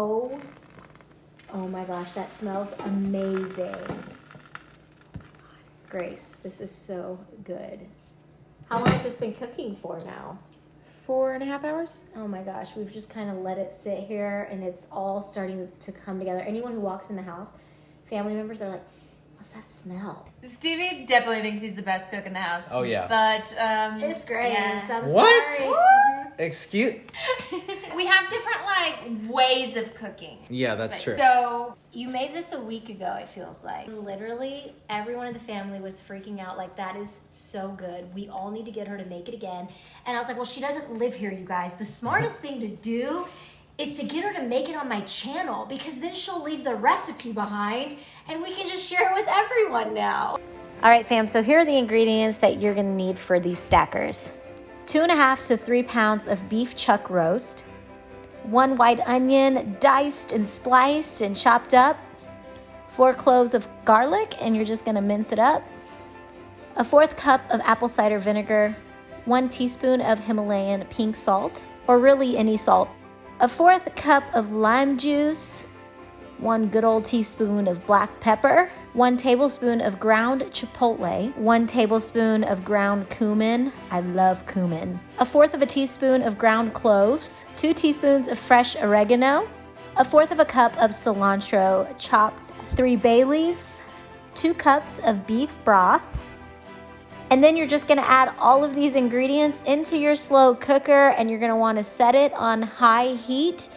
Oh my gosh, that smells amazing. Grace, this is so good. How long has this been cooking for now? 4.5 hours. Oh my gosh, we've just kind of let it sit here and it's all starting to come together. Anyone who walks in the house, family members are like, what's that smell? Stevie definitely thinks he's the best cook in the house. Oh, yeah. But, It's great. yeah. So I'm What? sorry. Excuse? We have different, ways of cooking. Yeah, that's true. So, You made this a week ago, it feels like. Literally, everyone in the family was freaking out like, that is so good. We all need to get her to make it again. And I was like, well, she doesn't live here, you guys. The smartest thing to do is to get her to make it on my channel, because then she'll leave the recipe behind and we can just share it with everyone now. All right, fam, so here are the ingredients that you're gonna need for these stackers. 2.5 to 3 pounds of beef chuck roast, 1 white onion diced and spliced and chopped up, 4 cloves of garlic, and you're just gonna mince it up, a 1/4 cup of apple cider vinegar, 1 teaspoon of Himalayan pink salt, or really any salt, a 1/4 cup of lime juice, 1 good old teaspoon of black pepper, 1 tablespoon of ground chipotle, 1 tablespoon of ground cumin. I love cumin. A 1/4 teaspoon of ground cloves, 2 teaspoons of fresh oregano, a 1/4 cup of cilantro chopped, 3 bay leaves, 2 cups of beef broth. And then you're just gonna add all of these ingredients into your slow cooker, and you're gonna wanna set it on high heat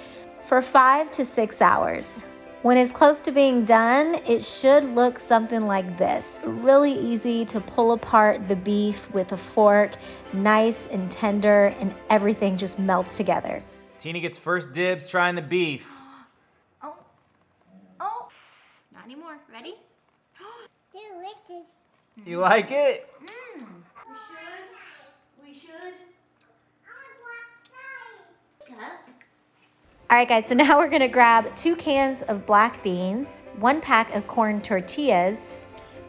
for 5 to 6 hours. When it's close to being done, it should look something like this. Really easy to pull apart the beef with a fork, nice and tender, and everything just melts together. Tina gets first dibs trying the beef. Oh, not anymore. Ready? Delicious. You like it? We should. All right, guys, so now we're gonna grab 2 cans of black beans, 1 pack of corn tortillas.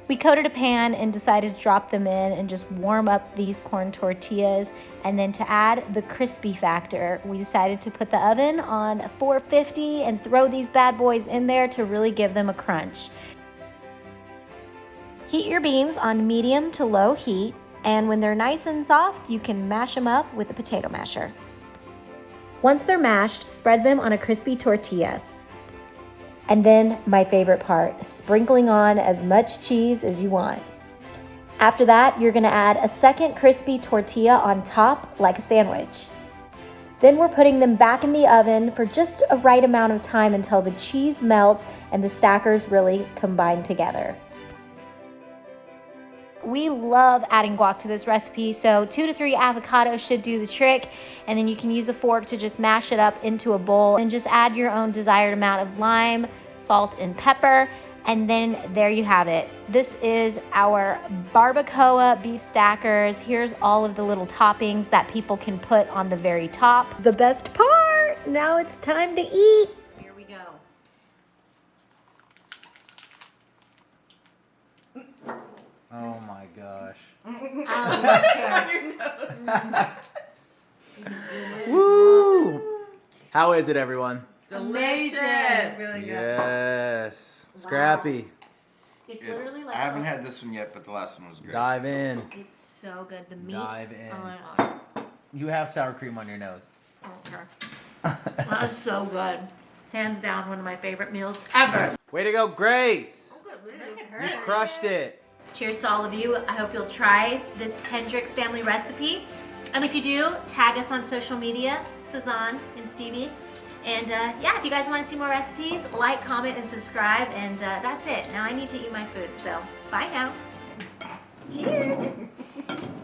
We coated a pan and decided to drop them in and just warm up these corn tortillas. And then to add the crispy factor, we decided to put the oven on 450 and throw these bad boys in there to really give them a crunch. Heat your beans on medium to low heat, and when they're nice and soft, you can mash them up with a potato masher. Once they're mashed, spread them on a crispy tortilla. And then my favorite part, sprinkling on as much cheese as you want. After that, you're gonna add a second crispy tortilla on top like a sandwich. Then we're putting them back in the oven for just a right amount of time until the cheese melts and the stackers really combine together. We love adding guac to this recipe, so 2 to 3 avocados should do the trick, and then you can use a fork to just mash it up into a bowl and just add your own desired amount of lime, salt, and pepper, and then there you have it. This is our barbacoa beef stackers. Here's all of the little toppings that people can put on the very top. The best part, now it's time to eat. Here we go. Oh my gosh. Woo! How is it, everyone? Delicious. really good. Yes. Scrappy. It's literally like I haven't had this one yet, but the last one was great. Dive in. It's so good. The meat. Dive in. Oh my god. You have sour cream on your nose. I don't care. That is so good. Hands down, one of my favorite meals ever. Way to go, Grace! Look at You her. crushed it. Cheers to all of you. I hope you'll try this Hendrix family recipe. And if you do, tag us on social media, Sazan and Stevie. And yeah, if you guys want to see more recipes, like, comment, and subscribe. And that's it. Now I need to eat my food. So bye now. Cheers.